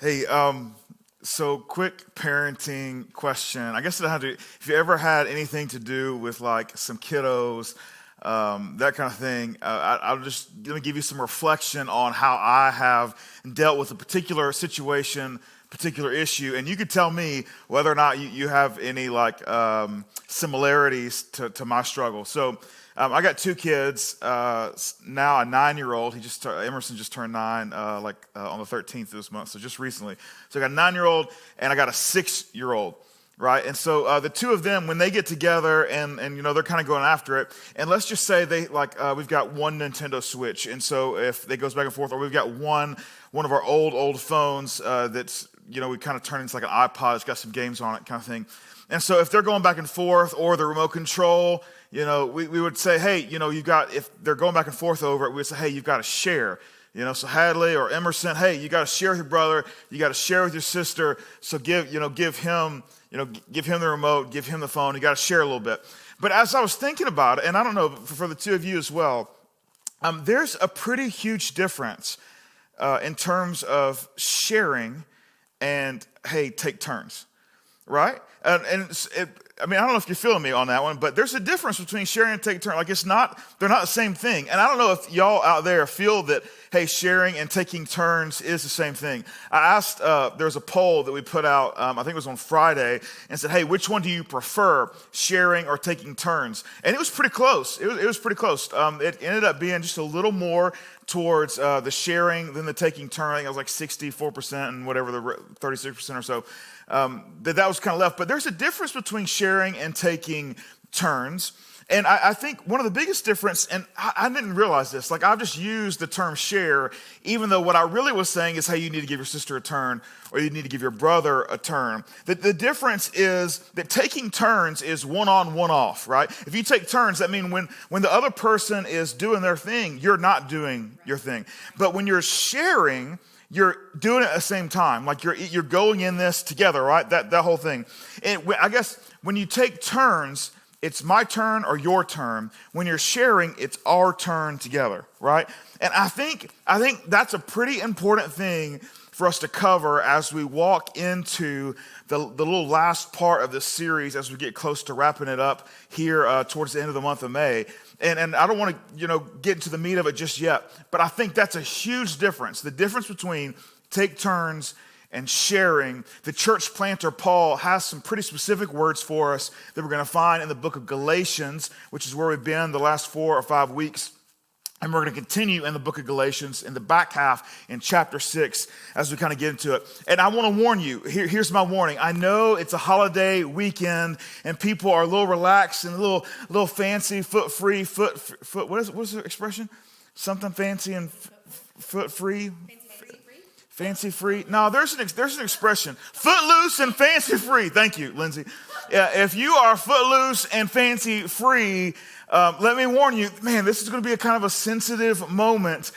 Hey, so quick parenting question. I guess it had to. If you ever had anything to do with like some kiddos, that kind of thing, I'll just let me give you some reflection on how I have dealt with a particular situation, particular issue, and you could tell me whether or not you have any like similarities to my struggle. So. I got two kids, now a 9-year-old. Emerson just turned 9 on the 13th of this month, so just recently. So I got a 9-year-old and I got a 6-year-old, right? And so the two of them, when they get together and they're kind of going after it, and let's just say we've got one Nintendo Switch, and so if it goes back and forth, or we've got one of our old phones that's, we kind of turn into like an iPod, it's got some games on it kind of thing. And so if they're going back and forth, or the remote control, we would say, hey, if they're going back and forth over it, we'd say, hey, you've got to share. So Hadley or Emerson, hey, you got to share with your brother, you got to share with your sister. So give him the remote, give him the phone. You got to share a little bit. But as I was thinking about it, and I don't know, for the two of you as well, there's a pretty huge difference in terms of sharing and, hey, take turns, right? I don't know if you're feeling me on that one, but there's a difference between sharing and take turn. Like they're not the same thing. And I don't know if y'all out there feel that, hey, sharing and taking turns is the same thing. I asked, there was a poll that we put out, I think it was on Friday, and said, hey, which one do you prefer, sharing or taking turns? And it was pretty close. It was pretty close. It ended up being just a little more towards the sharing than the taking turn. I think it was like 64% and whatever, the 36% or so. That was kind of left. But there's a difference between sharing and taking turns. And I think one of the biggest difference, and I didn't realize this, like I've just used the term share, even though what I really was saying is, hey, you need to give your sister a turn, or you need to give your brother a turn. The difference is that taking turns is one on, one off, right? If you take turns, that means when the other person is doing their thing, you're not doing your thing. But when you're sharing, you're doing it at the same time. Like you're going in this together, right? That whole thing. And I guess when you take turns, it's my turn or your turn. When you're sharing, it's our turn together, right? And I think that's a pretty important thing for us to cover as we walk into the little last part of this series as we get close to wrapping it up here towards the end of the month of May. And I don't want to, get into the meat of it just yet, but I think that's a huge difference. The difference between take turns and sharing. The church planter Paul has some pretty specific words for us that we're going to find in the book of Galatians, which is where we've been the last 4 or 5 weeks. And we're going to continue in the book of Galatians in the back half in chapter 6 as we kind of get into it. And I want to warn you, here's my warning. I know it's a holiday weekend and people are a little relaxed and a little fancy, foot free, what is the expression? Something fancy and foot free? Fancy free? No, there's an expression. Footloose and fancy free. Thank you, Lindsay. Yeah, if you are footloose and fancy free, let me warn you, man, this is going to be a kind of a sensitive moment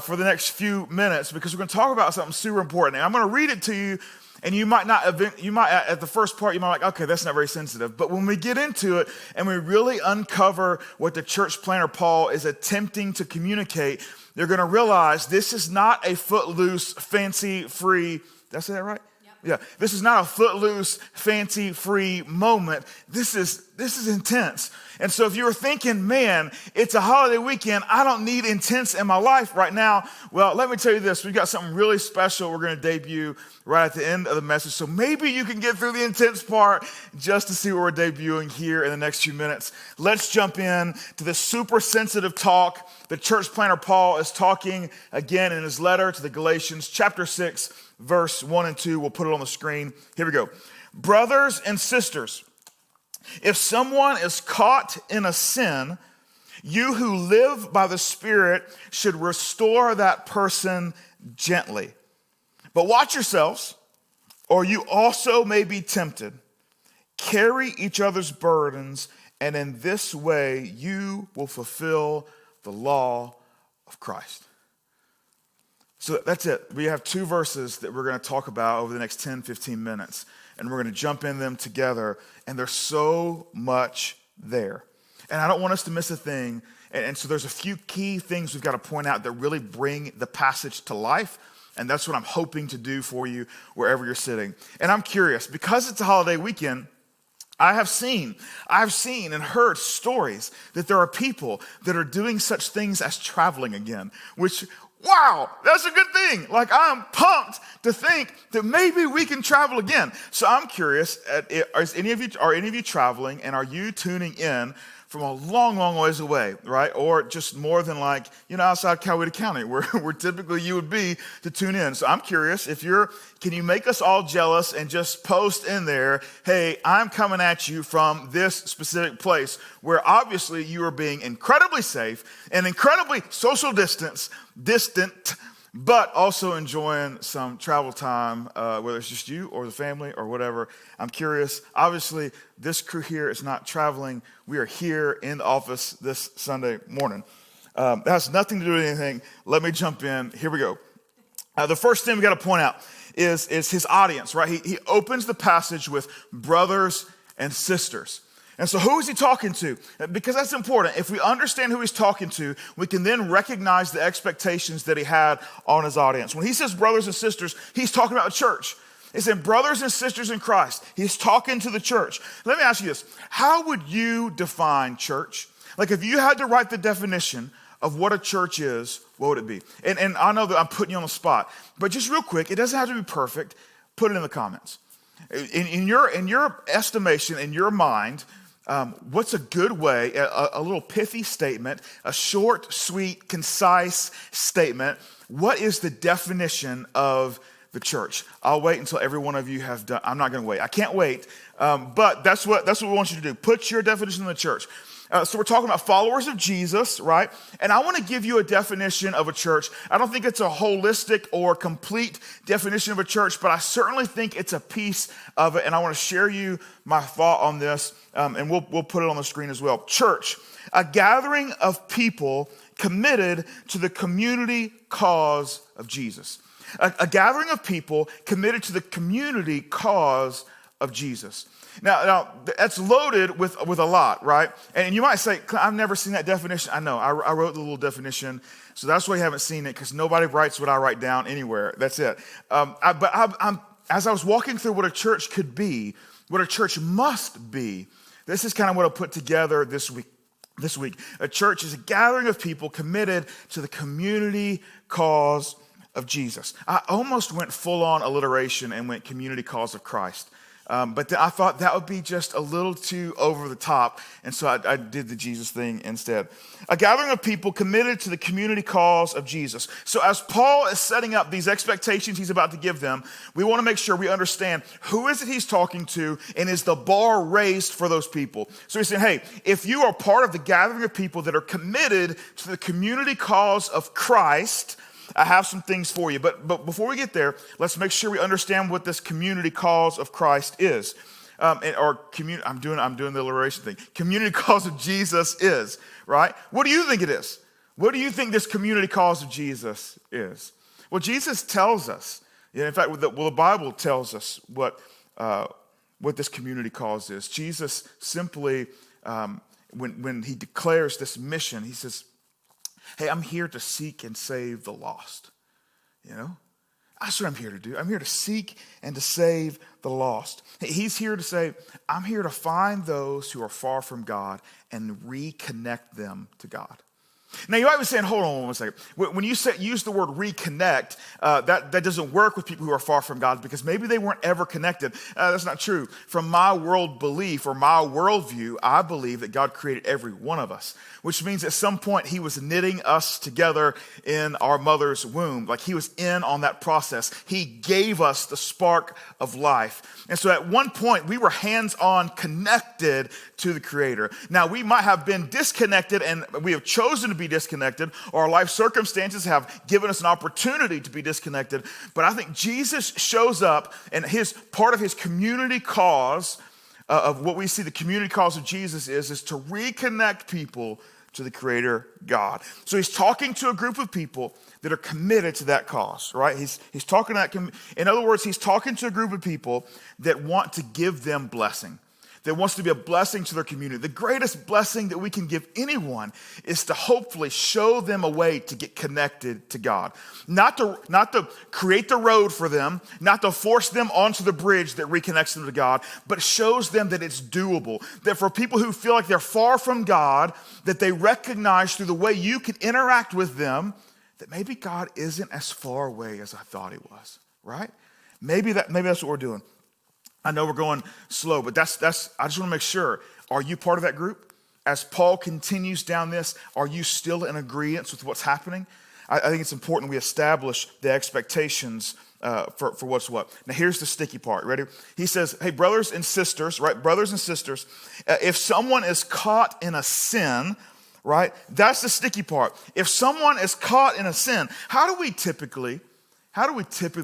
for the next few minutes because we're going to talk about something super important. And I'm going to read it to you, and you might at the first part, you might be like, okay, that's not very sensitive. But when we get into it and we really uncover what the church planter Paul is attempting to communicate, you're going to realize this is not a footloose, fancy free. Did I say that right? Yeah, this is not a footloose, fancy-free moment. This is intense. And so if you were thinking, man, it's a holiday weekend, I don't need intense in my life right now. Well, let me tell you this. We've got something really special we're going to debut right at the end of the message. So maybe you can get through the intense part just to see what we're debuting here in the next few minutes. Let's jump in to this super sensitive talk. The church planter Paul is talking again in his letter to the Galatians, chapter 6, verse 1 and 2, we'll put it on the screen. Here we go. Brothers and sisters, if someone is caught in a sin, you who live by the Spirit should restore that person gently. But watch yourselves, or you also may be tempted. Carry each other's burdens, and in this way you will fulfill the law of Christ. So that's it. We have 2 verses that we're going to talk about over the next 10, 15 minutes. And we're going to jump in them together. And there's so much there. And I don't want us to miss a thing. And so there's a few key things we've got to point out that really bring the passage to life. And that's what I'm hoping to do for you wherever you're sitting. And I'm curious, because it's a holiday weekend, I've seen and heard stories that there are people that are doing such things as traveling again, which, wow, that's a good thing. Like, I'm pumped to think that maybe we can travel again. So I'm curious, are any of you traveling, and are you tuning in from a long, long ways away, right? Or just more than like, outside Coweta County, where typically you would be to tune in. So I'm curious, can you make us all jealous and just post in there, hey, I'm coming at you from this specific place, where obviously you are being incredibly safe and incredibly social distant, but also enjoying some travel time, whether it's just you or the family or whatever. I'm curious. Obviously, this crew here is not traveling. We are here in the office this Sunday morning. That has nothing to do with anything. Let me jump in. Here we go. The first thing we got to point out is his audience, right? He opens the passage with brothers and sisters. And so who is he talking to? Because that's important. If we understand who he's talking to, we can then recognize the expectations that he had on his audience. When he says brothers and sisters, he's talking about the church. He's saying brothers and sisters in Christ. He's talking to the church. Let me ask you this. How would you define church? Like, if you had to write the definition of what a church is, what would it be? And I know that I'm putting you on the spot, but just real quick, it doesn't have to be perfect. Put it in the comments. In your estimation, in your mind, what's a good way, a little pithy statement, a short, sweet, concise statement? What is the definition of the church? I'll wait until every one of you have done. I'm not going to wait. I can't wait. But that's what we want you to do. Put your definition of the church. So we're talking about followers of Jesus, right? And I want to give you a definition of a church. I don't think it's a holistic or complete definition of a church, but I certainly think it's a piece of it. And I want to share you my thought on this, and we'll put it on the screen as well. Church, a gathering of people committed to the community cause of Jesus. A gathering of people committed to the community cause of Jesus. Now that's loaded with a lot, right? And you might say, I've never seen that definition. I know, I wrote the little definition, so that's why you haven't seen it, because nobody writes what I write down anywhere. That's it. As I was walking through what a church could be, what a church must be, this is kind of what I put together this week. A church is a gathering of people committed to the community cause of Jesus. I almost went full-on alliteration and went community cause of Christ. But I thought that would be just a little too over the top, and so I did the Jesus thing instead. A gathering of people committed to the community cause of Jesus. So as Paul is setting up these expectations he's about to give them, we want to make sure we understand who is it he's talking to, and is the bar raised for those people. So he's saying, hey, if you are part of the gathering of people that are committed to the community cause of Christ, I have some things for you. But before we get there, let's make sure we understand what this community cause of Christ is. I'm doing the alliteration thing. Community cause of Jesus is, right? What do you think it is? What do you think this community cause of Jesus is? Well, Jesus tells us. In fact, the Bible tells us what this community cause is. Jesus simply, when he declares this mission, he says, hey, I'm here to seek and save the lost. That's what I'm here to do. I'm here to seek and to save the lost. He's here to say, I'm here to find those who are far from God and reconnect them to God. Now, you might be saying, hold on one second. When you use the word reconnect, that doesn't work with people who are far from God, because maybe they weren't ever connected. That's not true. From my world belief or my worldview, I believe that God created every one of us, which means at some point he was knitting us together in our mother's womb. Like, he was in on that process. He gave us the spark of life. And so at one point, we were hands-on connected to the Creator. Now, we might have been disconnected, and we have chosen to be disconnected, or our life circumstances have given us an opportunity to be disconnected. But I think Jesus shows up, and part of his community cause of what we see the community cause of Jesus is to reconnect people to the Creator God. So he's talking to a group of people that are committed to that cause, right? He's talking to that. In other words, he's talking to a group of people that want to give them blessing. that wants to be a blessing to their community. The greatest blessing that we can give anyone is to hopefully show them a way to get connected to God. Not to create the road for them, not to force them onto the bridge that reconnects them to God, but shows them that it's doable. That for people who feel like they're far from God, that they recognize through the way you can interact with them that maybe God isn't as far away as I thought he was, right? Maybe that's what we're doing. I know we're going slow, but I just want to make sure, are you part of that group? As Paul continues down this, are you still in agreement with what's happening? I think it's important we establish the expectations for what's what. Now here's the sticky part, ready? He says, hey, brothers and sisters, right? Brothers and sisters, if someone is caught in a sin, right? That's the sticky part. If someone is caught in a sin, how do we typically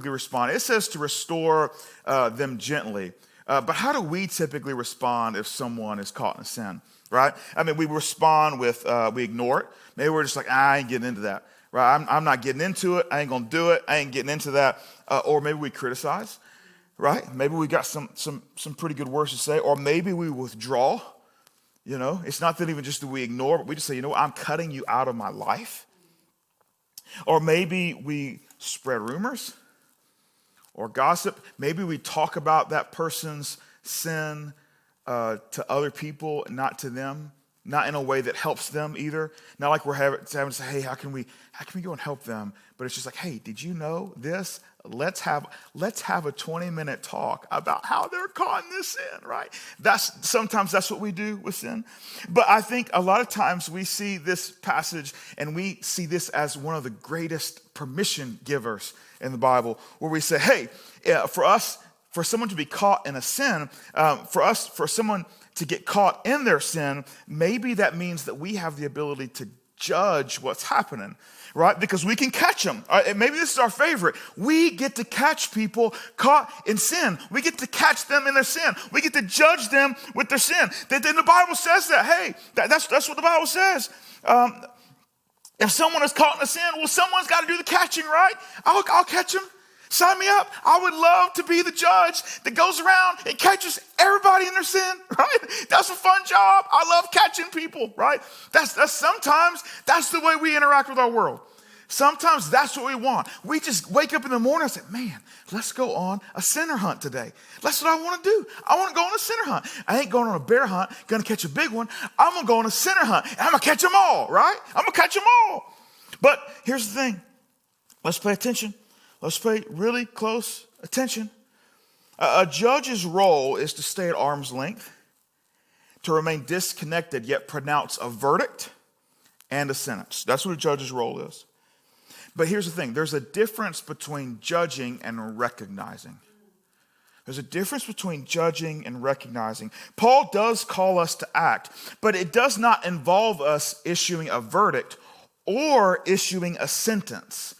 respond? It says to restore them gently. But how do we typically respond if someone is caught in a sin, right? I mean, we respond with, we ignore it. Maybe we're just like, I ain't getting into that, right? I'm not getting into it. I ain't going to do it. I ain't getting into that. Or maybe we criticize, right? Maybe we got some pretty good words to say. Or maybe we withdraw. You know, it's not that even just that we ignore, but we just say, you know what, I'm cutting you out of my life. Or maybe we spread rumors or gossip. Maybe we talk about that person's sin to other people, not to them, not in a way that helps them either. Not like we're having to say, hey, how can we go and help them? But it's just like, hey, did you know this? Let's have a 20-minute talk about how they're caught in this sin, right? Sometimes that's what we do with sin. But I think a lot of times we see this passage and we see this as one of the greatest permission givers in the Bible, where we say, hey, for someone to be caught in a sin, for someone to get caught in their sin, maybe that means that we have the ability to judge what's happening, right? Because we can catch them. Maybe this is our favorite. We get to catch people caught in sin. We get to catch them in their sin. We get to judge them with their sin. Then the Bible says that. Hey, that's what the Bible says. If someone is caught in a sin, well, someone's got to do the catching, right? I'll catch them. Sign me up. I would love to be the judge that goes around and catches everybody in their sin, right? That's a fun job. I love catching people, right? Sometimes that's the way we interact with our world. Sometimes that's what we want. We just wake up in the morning and say, man, let's go on a sinner hunt today. That's what I want to do. I want to go on a sinner hunt. I ain't going on a bear hunt, going to catch a big one. I'm going to go on a sinner hunt, and I'm going to catch them all, right? I'm going to catch them all. But here's the thing. Let's pay attention. Let's pay really close attention. A judge's role is to stay at arm's length, to remain disconnected, yet pronounce a verdict and a sentence. That's what a judge's role is. But here's the thing. There's a difference between judging and recognizing. There's a difference between judging and recognizing. Paul does call us to act, but it does not involve us issuing a verdict or issuing a sentence.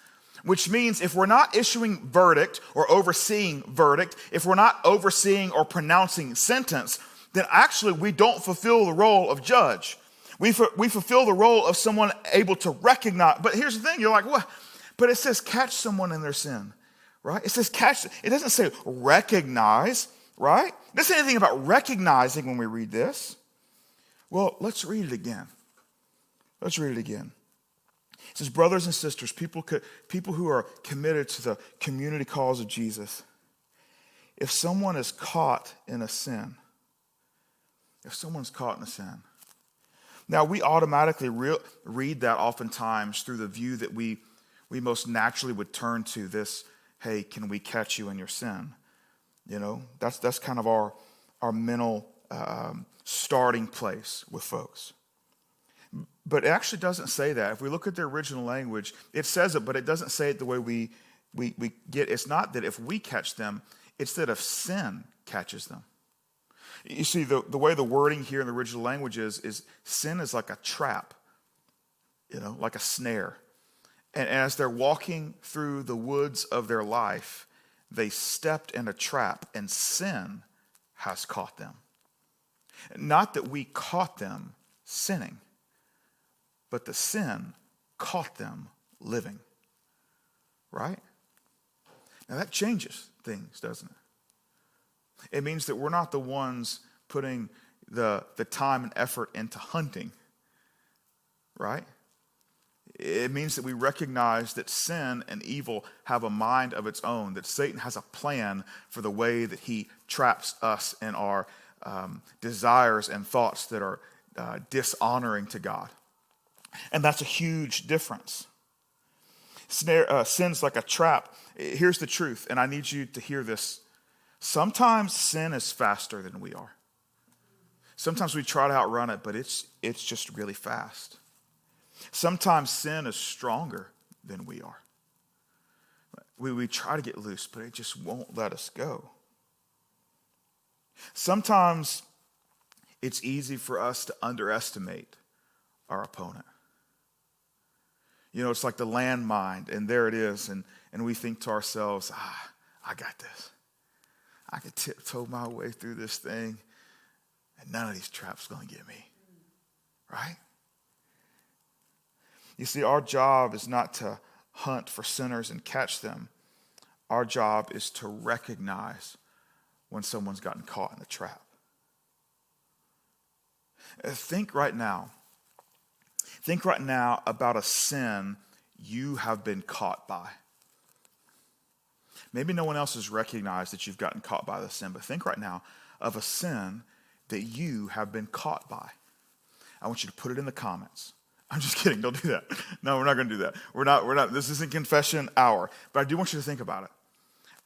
Which means if we're not issuing verdict or overseeing verdict, if we're not overseeing or pronouncing sentence, then actually we don't fulfill the role of judge. We fulfill the role of someone able to recognize. But here's the thing, you're like, what? But it says catch someone in their sin, right? It says catch. It doesn't say recognize, right? It doesn't say anything about recognizing when we read this. Well, let's read it again. Let's read it again. It says, brothers and sisters, people who are committed to the community cause of Jesus, if someone is caught in a sin, now we automatically read that oftentimes through the view that we most naturally would turn to this, hey, can we catch you in your sin? You know, that's kind of our mental starting place with folks. But it actually doesn't say that. If we look at the original language, it says it, but it doesn't say it the way we get. It's not that if we catch them, it's that if sin catches them. You see, the way the wording here in the original language is sin is like a trap, you know, like a snare. And as they're walking through the woods of their life, they stepped in a trap and sin has caught them. Not that we caught them sinning, but the sin caught them living, right? Now that changes things, doesn't it? It means that we're not the ones putting the time and effort into hunting, right? It means that we recognize that sin and evil have a mind of its own, that Satan has a plan for the way that he traps us in our desires and thoughts that are dishonoring to God. And that's a huge difference. Sin's like a trap. Here's the truth, and I need you to hear this. Sometimes sin is faster than we are. Sometimes we try to outrun it, but it's just really fast. Sometimes sin is stronger than we are. We try to get loose, but it just won't let us go. Sometimes it's easy for us to underestimate our opponent. You know, it's like the landmine, and there it is, and we think to ourselves, I got this. I can tiptoe my way through this thing, and none of these traps are going to get me. Right? You see, our job is not to hunt for sinners and catch them. Our job is to recognize when someone's gotten caught in the trap. Think right now about a sin you have been caught by. Maybe no one else has recognized that you've gotten caught by the sin, but think right now of a sin that you have been caught by. I want you to put it in the comments. I'm just kidding. Don't do that. No, we're not going to do that. We're not. This isn't confession hour, but I do want you to think about it.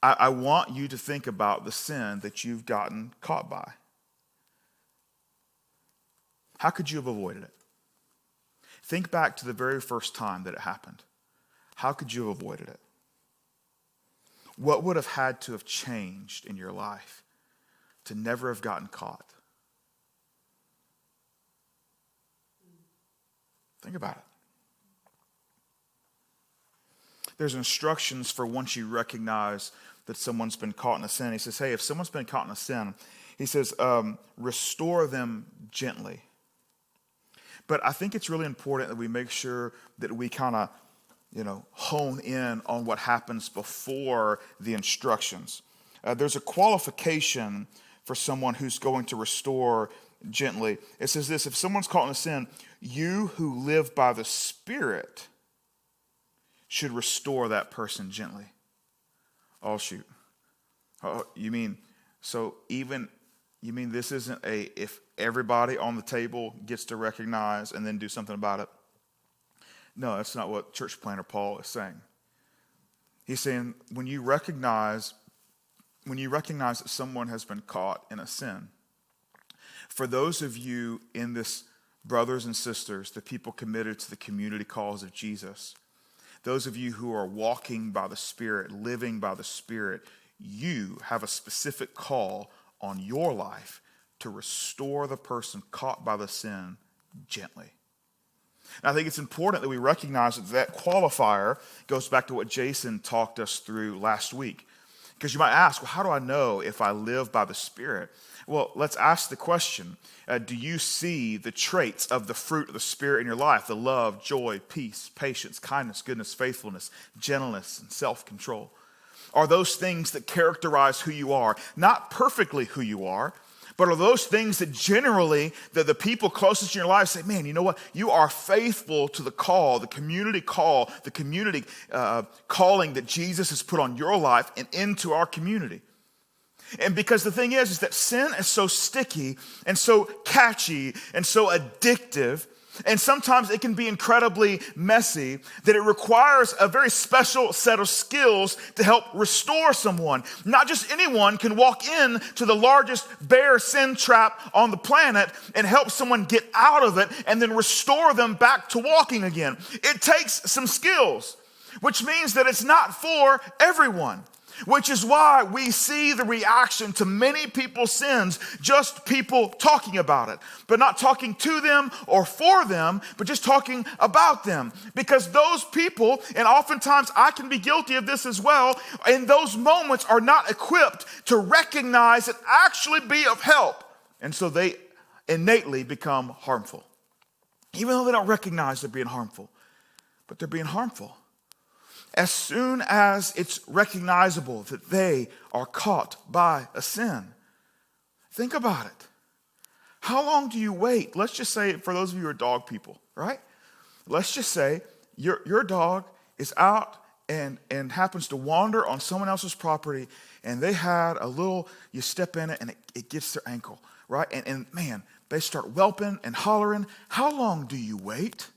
I want you to think about the sin that you've gotten caught by. How could you have avoided it? Think back to the very first time that it happened. How could you have avoided it? What would have had to have changed in your life to never have gotten caught? Think about it. There's instructions for once you recognize that someone's been caught in a sin. He says, hey, if someone's been caught in a sin, he says, restore them gently. But I think it's really important that we make sure that we kind of, hone in on what happens before the instructions. There's a qualification for someone who's going to restore gently. It says this: if someone's caught in a sin, you who live by the Spirit should restore that person gently. Oh, shoot. You mean this isn't if everybody on the table gets to recognize and then do something about it? No, that's not what church planner Paul is saying. He's saying when you recognize that someone has been caught in a sin, for those of you in this, brothers and sisters, the people committed to the community cause of Jesus, those of you who are walking by the Spirit, living by the Spirit, you have a specific call on your life to restore the person caught by the sin gently. And I think it's important that we recognize that qualifier goes back to what Jason talked us through last week. Because you might ask, well, how do I know if I live by the Spirit? Well, let's ask the question, do you see the traits of the fruit of the Spirit in your life? The love, joy, peace, patience, kindness, goodness, faithfulness, gentleness, and self-control. Are those things that characterize who you are? Not perfectly who you are, but are those things that generally the people closest in your life say, man, you know what? You are faithful to the call, the community calling that Jesus has put on your life and into our community. And because the thing is that sin is so sticky and so catchy and so addictive, and sometimes it can be incredibly messy, that it requires a very special set of skills to help restore someone. Not just anyone can walk in to the largest bear sin trap on the planet and help someone get out of it and then restore them back to walking again. It takes some skills, which means that it's not for everyone. Which is why we see the reaction to many people's sins, just people talking about it, but not talking to them or for them, but just talking about them. Because those people, and oftentimes I can be guilty of this as well, in those moments are not equipped to recognize and actually be of help. And so they innately become harmful. Even though they don't recognize they're being harmful, but they're being harmful. As soon as it's recognizable that they are caught by a sin, think about it. How long do you wait? Let's just say, for those of you who are dog people, right? Let's just say your dog is out and happens to wander on someone else's property, and they had a little, you step in it and it gets their ankle, right? And man, they start whelping and hollering. How long do you wait?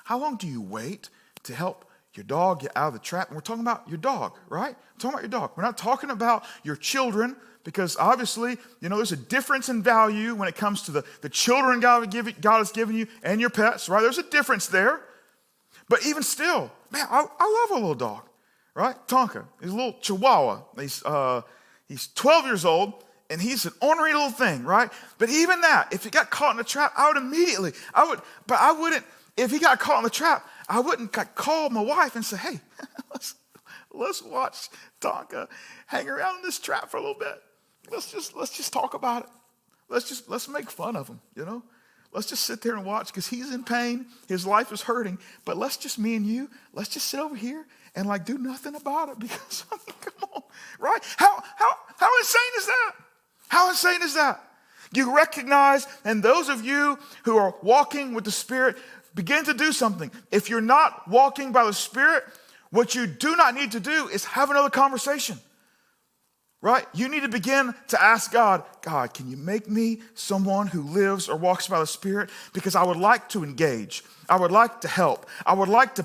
How long do you wait to help your dog get out of the trap? And we're talking about your dog, right? We're talking about your dog. We're not talking about your children, because obviously, there's a difference in value when it comes to the children God has given you and your pets, right? There's a difference there. But even still, man, I love a little dog, right? Tonka, he's a little Chihuahua. He's 12 years old, and he's an ornery little thing, right? But even that, if he got caught in a trap, if he got caught in the trap, I wouldn't call my wife and say, hey, let's watch Tonka hang around in this trap for a little bit. Let's just talk about it. Let's make fun of him, Let's just sit there and watch, because he's in pain. His life is hurting. But let's just, me and you, let's just sit over here and do nothing about it, because come on, right? How insane is that? How insane is that? You recognize, and those of you who are walking with the Spirit, begin to do something. If you're not walking by the Spirit, what you do not need to do is have another conversation. Right? You need to begin to ask God, can you make me someone who lives or walks by the Spirit? Because I would like to engage. I would like to help. I would like to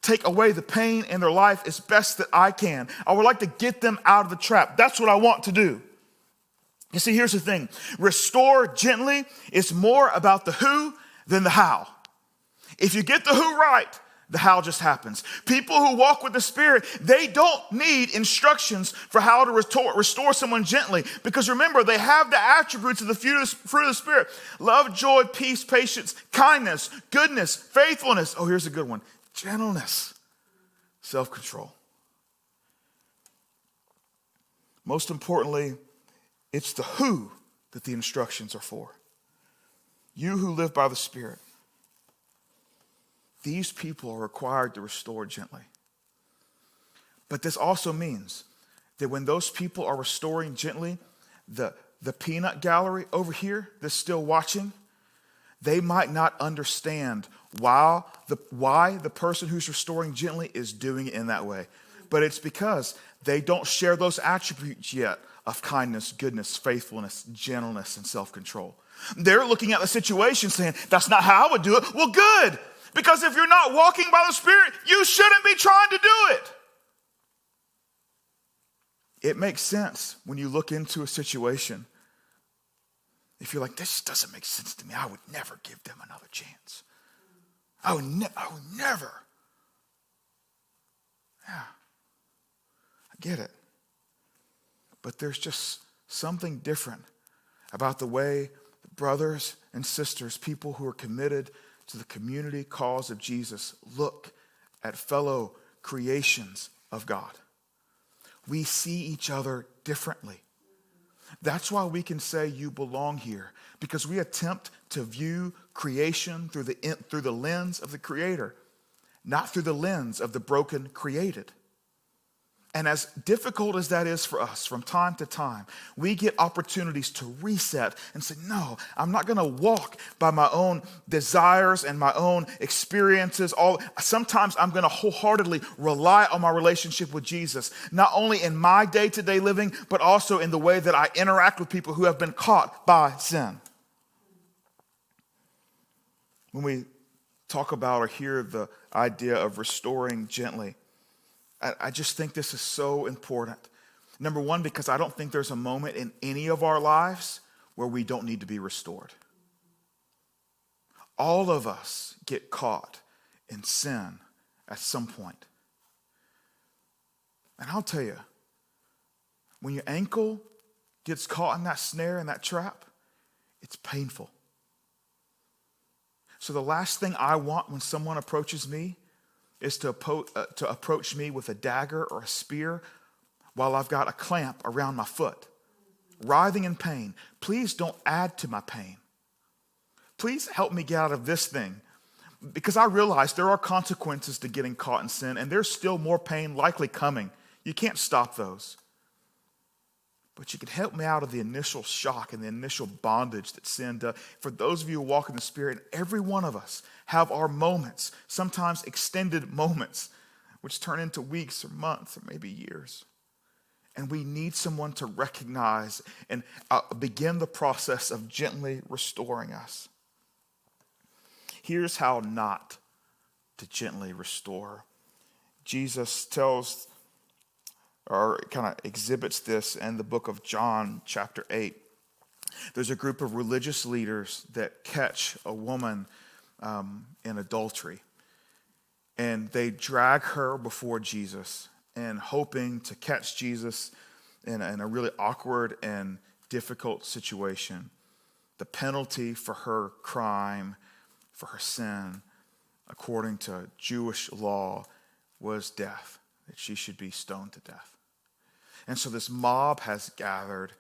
take away the pain in their life as best that I can. I would like to get them out of the trap. That's what I want to do. You see, here's the thing. Restore gently is more about the who than the how. If you get the who right, the how just happens. People who walk with the Spirit, they don't need instructions for how to restore someone gently. Because remember, they have the attributes of the fruit of the Spirit. Love, joy, peace, patience, kindness, goodness, faithfulness. Oh, here's a good one. Gentleness, self-control. Most importantly, it's the who that the instructions are for. You who live by the Spirit. These people are required to restore gently. But this also means that when those people are restoring gently, the peanut gallery over here that's still watching, they might not understand why the person who's restoring gently is doing it in that way. But it's because they don't share those attributes yet of kindness, goodness, faithfulness, gentleness, and self-control. They're looking at the situation saying, that's not how I would do it. Well, good. Because if you're not walking by the Spirit, you shouldn't be trying to do it. It makes sense when you look into a situation. If you're like, this doesn't make sense to me, I would never give them another chance. I would never. Yeah, I get it. But there's just something different about the way brothers and sisters, people who are committed to the community cause of Jesus, look at fellow creations of God. We see each other differently. That's why we can say you belong here, because we attempt to view creation through the lens of the Creator, not through the lens of the broken created. And as difficult as that is for us from time to time, we get opportunities to reset and say, no, I'm not going to walk by my own desires and my own experiences. Sometimes I'm going to wholeheartedly rely on my relationship with Jesus, not only in my day-to-day living, but also in the way that I interact with people who have been caught by sin. When we talk about or hear the idea of restoring gently, I just think this is so important. Number one, because I don't think there's a moment in any of our lives where we don't need to be restored. All of us get caught in sin at some point. And I'll tell you, when your ankle gets caught in that snare and that trap, it's painful. So the last thing I want when someone approaches me is to approach me with a dagger or a spear while I've got a clamp around my foot, writhing in pain. Please don't add to my pain. Please help me get out of this thing, because I realize there are consequences to getting caught in sin, and there's still more pain likely coming. You can't stop those. but you can help me out of the initial shock and the initial bondage that sin does. For those of you who walk in the Spirit, every one of us have our moments, sometimes extended moments, which turn into weeks or months or maybe years. And we need someone to recognize and begin the process of gently restoring us. Here's how not to gently restore. Jesus tells or kind of exhibits this in the book of John, chapter 8. There's a group of religious leaders that catch a woman in adultery. And they drag her before Jesus and hoping to catch Jesus in a really awkward and difficult situation. The penalty for her crime, for her sin, according to Jewish law, was death, that she should be stoned to death. And so this mob has gathered,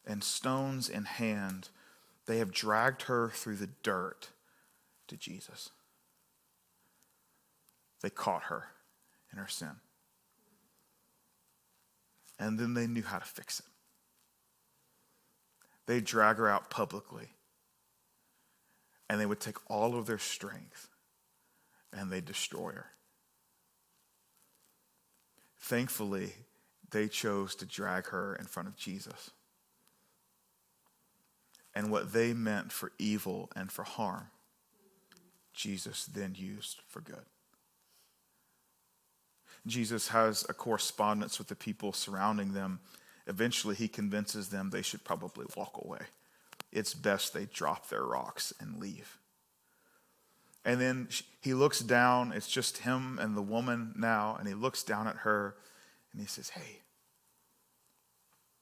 and stones in hand, they have dragged her through the dirt to Jesus. They caught her in her sin. And then they knew how to fix it. They drag her out publicly. And they would take all of their strength and they destroy her. Thankfully, they chose to drag her in front of Jesus. And what they meant for evil and for harm, Jesus then used for good. Jesus has a correspondence with the people surrounding them. Eventually, he convinces them they should probably walk away. It's best they drop their rocks and leave. And then he looks down. It's just him and the woman now. And he looks down at her and he says, hey,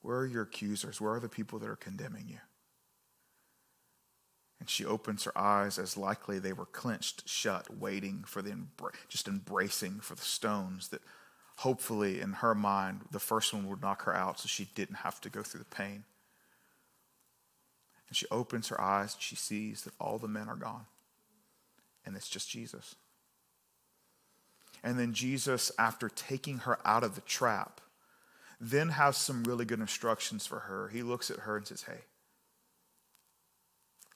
where are your accusers? Where are the people that are condemning you? And she opens her eyes, as likely they were clenched shut, waiting for just embracing for the stones that hopefully in her mind, the first one would knock her out so she didn't have to go through the pain. And she opens her eyes and she sees that all the men are gone. And it's just Jesus. And then Jesus, after taking her out of the trap, then has some really good instructions for her. He looks at her and says, hey,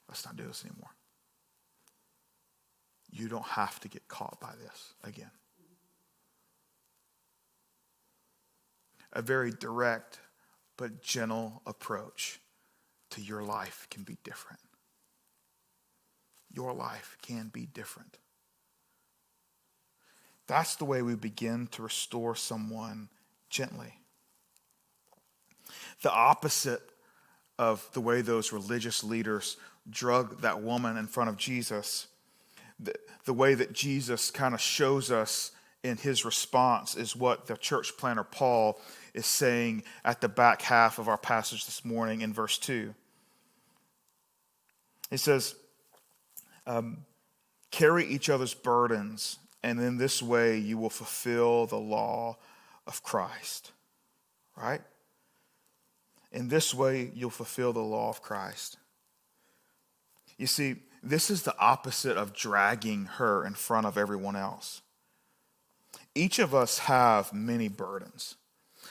let's not do this anymore. You don't have to get caught by this again. A very direct but gentle approach to your life can be different. Your life can be different. That's the way we begin to restore someone gently. The opposite of the way those religious leaders drug that woman in front of Jesus, the way that Jesus kind of shows us in his response is what the church planner Paul is saying at the back half of our passage this morning in verse 2. He says, carry each other's burdens, and in this way you will fulfill the law of Christ. Right? In this way you'll fulfill the law of Christ. You see, this is the opposite of dragging her in front of everyone else. Each of us have many burdens.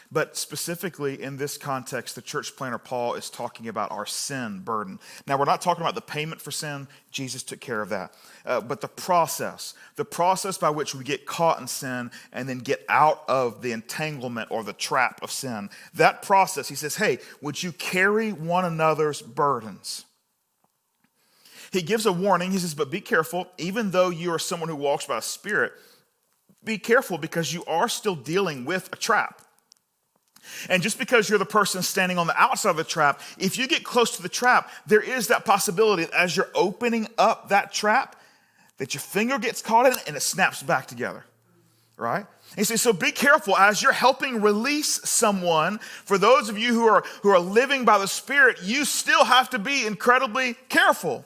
But specifically in this context, the church planner Paul is talking about our sin burden. Now, we're not talking about the payment for sin. Jesus took care of that. But the process by which we get caught in sin and then get out of the entanglement or the trap of sin, that process, he says, hey, would you carry one another's burdens? He gives a warning. He says, but be careful, even though you are someone who walks by the Spirit, be careful because you are still dealing with a trap. And just because you're the person standing on the outside of the trap, if you get close to the trap, there is that possibility that as you're opening up that trap, that your finger gets caught in it and it snaps back together, right? And he says, so be careful as you're helping release someone. For those of you who are living by the Spirit, you still have to be incredibly careful.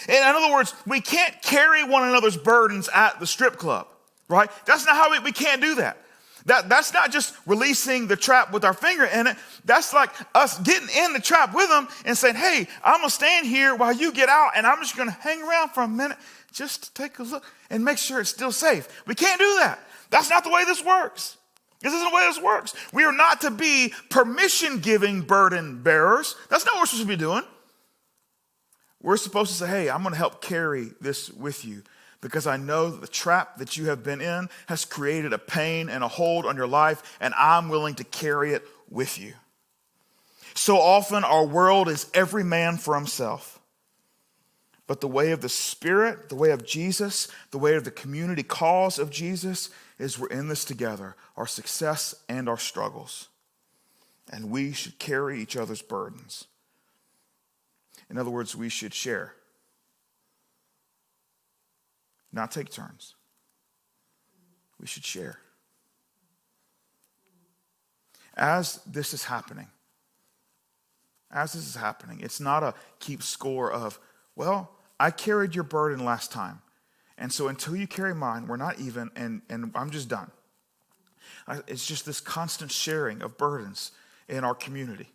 In other words, we can't carry one another's burdens at the strip club, right? That's not how we can't do that. That's not just releasing the trap with our finger in it. That's like us getting in the trap with them and saying, hey, I'm going to stand here while you get out, and I'm just going to hang around for a minute just to take a look and make sure it's still safe. We can't do that. That's not the way this works. This isn't the way this works. We are not to be permission-giving burden bearers. That's not what we're supposed to be doing. We're supposed to say, hey, I'm going to help carry this with you because I know that the trap that you have been in has created a pain and a hold on your life, and I'm willing to carry it with you. So often our world is every man for himself. But the way of the Spirit, the way of Jesus, the way of the community cause of Jesus is we're in this together, our success and our struggles. And we should carry each other's burdens. In other words, we should share. Not take turns. We should share. As this is happening, it's not a keep score of, well, I carried your burden last time. And so until you carry mine, we're not even, and I'm just done. It's just this constant sharing of burdens in our community.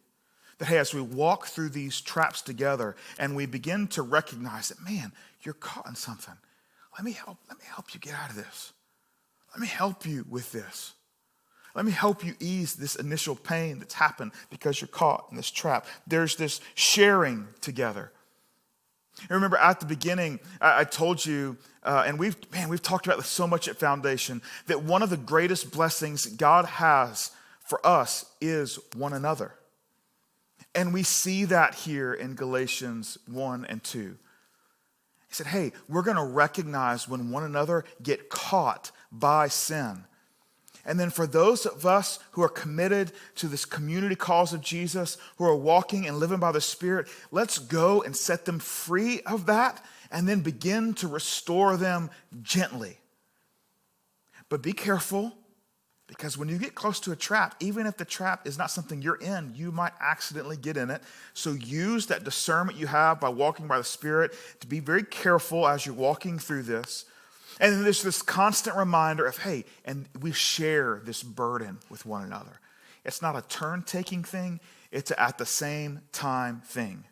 That, hey, as we walk through these traps together and we begin to recognize that, man, you're caught in something. Let me help you get out of this. Let me help you with this. Let me help you ease this initial pain that's happened because you're caught in this trap. There's this sharing together. And remember at the beginning, I told you, and we've talked about this so much at Foundation, that one of the greatest blessings God has for us is one another. And we see that here in Galatians 1 and 2. He said, hey, we're going to recognize when one another get caught by sin. And then for those of us who are committed to this community cause of Jesus, who are walking and living by the Spirit, let's go and set them free of that and then begin to restore them gently. But be careful, because when you get close to a trap, even if the trap is not something you're in, you might accidentally get in it. So use that discernment you have by walking by the Spirit to be very careful as you're walking through this. And then there's this constant reminder of, hey, and we share this burden with one another. It's not a turn-taking thing. It's an at the same time thing,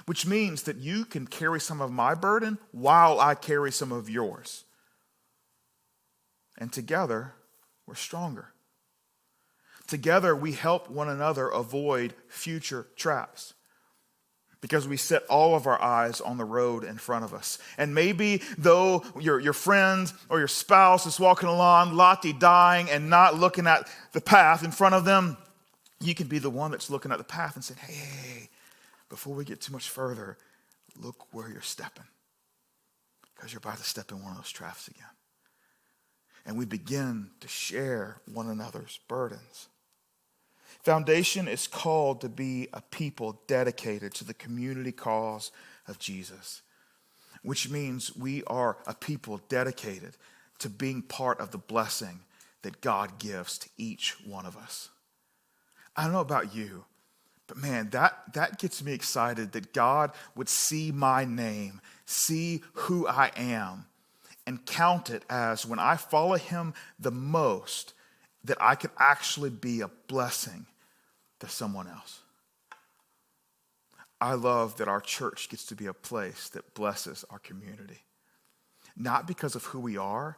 which means that you can carry some of my burden while I carry some of yours. And together, we're stronger. Together, we help one another avoid future traps. Because we set all of our eyes on the road in front of us. And maybe though your friend or your spouse is walking along, la-di-dying, and not looking at the path in front of them, you can be the one that's looking at the path and saying, hey, before we get too much further, look where you're stepping. Because you're about to step in one of those traps again. And we begin to share one another's burdens. Foundation is called to be a people dedicated to the community cause of Jesus, which means we are a people dedicated to being part of the blessing that God gives to each one of us. I don't know about you, but man, that gets me excited that God would see my name, see who I am, and count it as when I follow him the most, that I could actually be a blessing to someone else. I love that our church gets to be a place that blesses our community. Not because of who we are,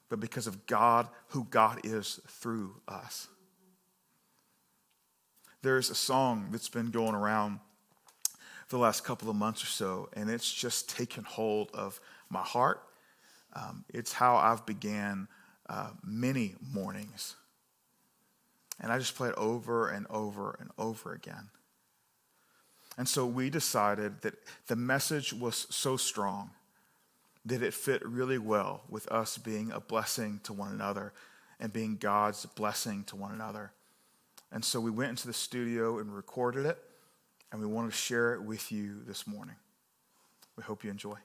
but because of God, who God is through us. There's a song that's been going around for the last couple of months or so, and it's just taken hold of my heart. It's how I've began many mornings. And I just play it over and over and over again. And so we decided that the message was so strong that it fit really well with us being a blessing to one another and being God's blessing to one another. And so we went into the studio and recorded it, and we want to share it with you this morning. We hope you enjoy.